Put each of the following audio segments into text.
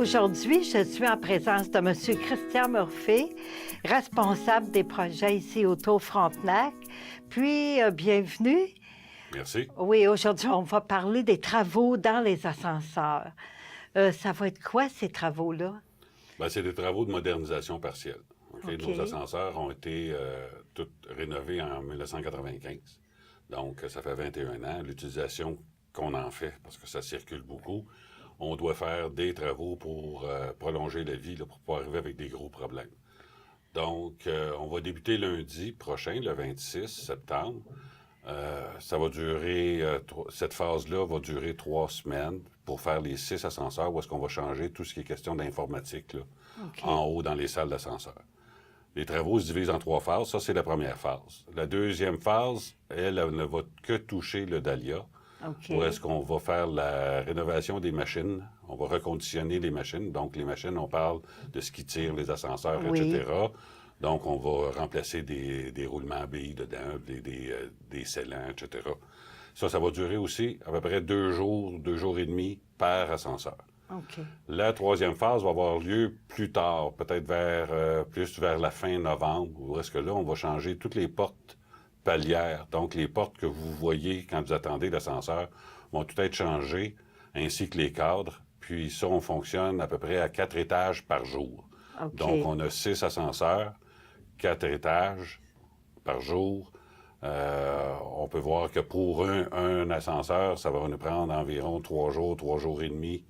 Aujourd'hui, je suis en présence de M. Christian Murphy, responsable des projets ici au Tour Frontenac. Puis, bienvenue. Merci. Oui, aujourd'hui, on va parler des travaux dans les ascenseurs. Ça va être quoi, ces travaux-là? Bien, c'est des travaux de modernisation partielle. OK. Nos ascenseurs ont été tous rénovés en 1995. Donc, ça fait 21 ans. L'utilisation qu'on en fait, parce que ça circule beaucoup, on doit faire des travaux pour prolonger la vie, là, pour pas arriver avec des gros problèmes. Donc, on va débuter lundi prochain, le 26 septembre. Ça va durer, cette phase-là va durer 3 semaines pour faire les 6 ascenseurs où est-ce qu'on va changer tout ce qui est question d'informatique là, OK. en haut dans les salles d'ascenseur. Les travaux se divisent en 3 phases. Ça, c'est la première phase. La deuxième phase, elle ne va que toucher le Dahlia. OK. Où est-ce qu'on va faire la rénovation des machines. On va reconditionner les machines. Donc, les machines, on parle de ce qui tire les ascenseurs, Oui. etc. Donc, on va remplacer des roulements à billes dedans, des scellants, etc. Ça va durer aussi à peu près 2 jours et demi par ascenseur. OK. La troisième phase va avoir lieu plus tard, peut-être plus vers la fin novembre, où est-ce que là, on va changer toutes les portes palières. Donc, les portes que vous voyez quand vous attendez l'ascenseur vont tout être changées, ainsi que les cadres. Puis ça, on fonctionne à peu près à 4 étages par jour. OK. Donc, on a 6 ascenseurs, 4 étages par jour. On peut voir que pour un ascenseur, ça va nous prendre environ 3 jours et demi,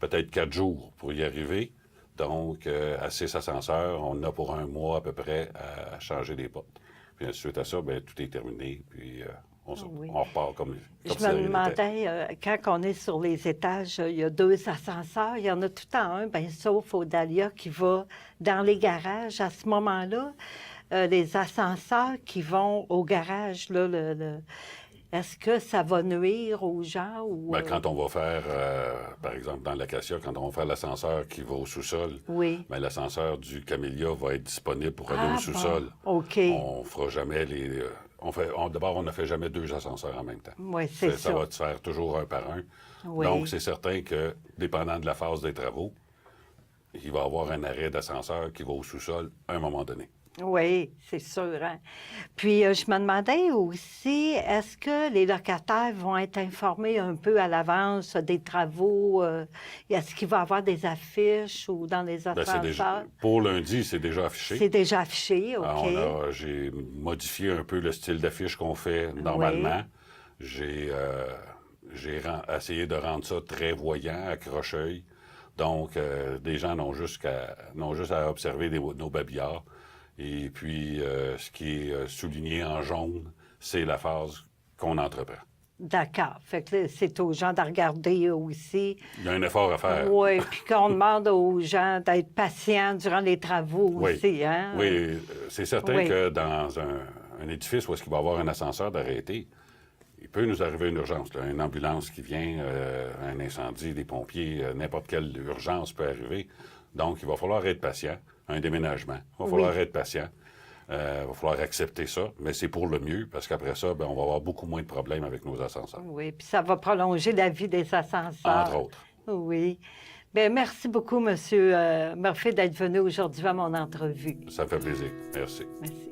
peut-être 4 jours pour y arriver. Donc, à 6 ascenseurs, on a pour 1 mois à peu près à changer les portes. Puis ensuite à ça, bien, tout est terminé, puis Oui. on repart comme Je si de rien me n'était. demandais, quand on est sur les étages, il y a 2 ascenseurs, il y en a tout le temps un, bien, sauf au Dahlia qui va dans les garages. À ce moment-là, les ascenseurs qui vont au garage, là, est-ce que ça va nuire aux gens? Ou, Bien, quand on va faire, par exemple, dans l'Acacia, quand on va faire l'ascenseur qui va au sous-sol, Oui. bien, l'ascenseur du Camellia va être disponible pour aller Ah, au sous-sol. bon. OK. On fera jamais les... D'abord, on ne fait jamais 2 ascenseurs en même temps. Oui, c'est ça. Ça va se faire toujours un par un. Oui. Donc, c'est certain que, dépendant de la phase des travaux, il va y avoir un arrêt d'ascenseur qui va au sous-sol à un moment donné. Oui, c'est sûr. Hein? Puis, je me demandais aussi, est-ce que les locataires vont être informés un peu à l'avance des travaux? Est-ce qu'il va y avoir des affiches ou dans les Bien, ascenseurs? pour lundi, c'est déjà affiché. C'est déjà affiché, OK. J'ai modifié un peu le style d'affiche qu'on fait normalement. J'ai essayé de rendre ça très voyant, accroche-œil. Donc, des gens n'ont juste à observer nos babillards. Et puis, ce qui est souligné en jaune, c'est la phase qu'on entreprend. D'accord. Fait que là, c'est aux gens de regarder aussi. Il y a un effort à faire. Oui, puis qu'on demande aux gens d'être patients durant les travaux Oui. aussi, hein? Oui, c'est certain Oui. que dans un édifice où est-ce qu'il va y avoir un ascenseur d'arrêté, il peut nous arriver une urgence, là, une ambulance qui vient, un incendie, des pompiers, n'importe quelle urgence peut arriver. Donc, il va falloir être patient. Un déménagement, il va falloir être patient. Il va falloir accepter ça, mais c'est pour le mieux, parce qu'après ça, bien, on va avoir beaucoup moins de problèmes avec nos ascenseurs. Oui, puis ça va prolonger la vie des ascenseurs. Entre autres. Oui. Bien, merci beaucoup, M. Murphy, d'être venu aujourd'hui à mon entrevue. Ça me fait plaisir. Merci. Merci.